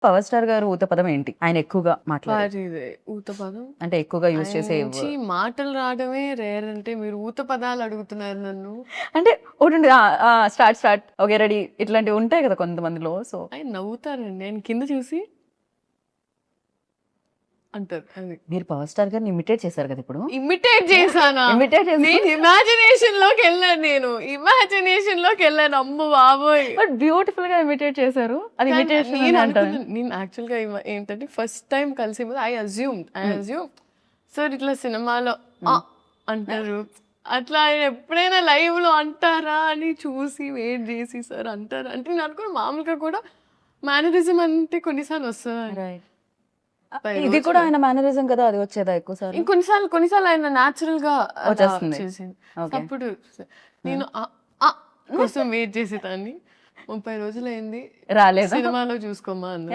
Power star గారు ఊత పదం ఏంటి? ఆయన ఎక్కువగా మాట్లాడే వారిదే ఊత పదం. అంటే ఎక్కువగా యూజ్ చేసే నుంచి మాటలు రావడమే రేర్. అంటే మీరు ఊత పదాలు అడుగుతున్నారు నన్ను. అంటే ఒకటి స్టార్ట్ ఓకే రెడీ ఇట్లాంటివి ఉంటాయి కదా కొంతమందిలో. సో ఆయన నవ్వుతారండి. నేను కింద చూసి అంటారు అది. మీరు పవర్ స్టార్ గారిని ఇమిటేట్ చేశారు కదా ఇప్పుడు. ఇమిటేట్ చేశానా? ఇమిటేట్ చేసి నేను ఇమాజినేషన్ లోకి వెళ్ళాను. ఇమాజినేషన్ లోకి వెళ్ళాను. అమ్మ బాబోయ్. బట్ బ్యూటిఫుల్ గా ఇమిటేట్ చేశారు. అది ఇమిటేషన్ అంటారు. నేను యాక్చువల్ గా ఏంటంటే ఫస్ట్ టైం కలిసి ఐ అజ్యూమ్ సార్ ఇట్లా సినిమాలో అంటారు. అట్లా ఆయన ఎప్పుడైనా లైవ్ లో అంటారా అని చూసి వెయిట్ చేసి సార్ అంటారా అంటే నేను అనుకున్న మామూలుగా కూడా మేనరిజం అంటే కొన్నిసార్లు వస్తుంది. ఇది కూడా ఆయన మేనరిజం కదా, అది వచ్చేదా ఎక్కువ సార్? కొన్నిసార్లు ఆయన న్యాచురల్ గా వచ్చేస్తుంది. చేసింది. అప్పుడు నేను కోసం వెయిట్ చేసేదాన్ని. 30 రోజులైంది రాలేదా? సినిమాలో చూసుకోమా అన్న.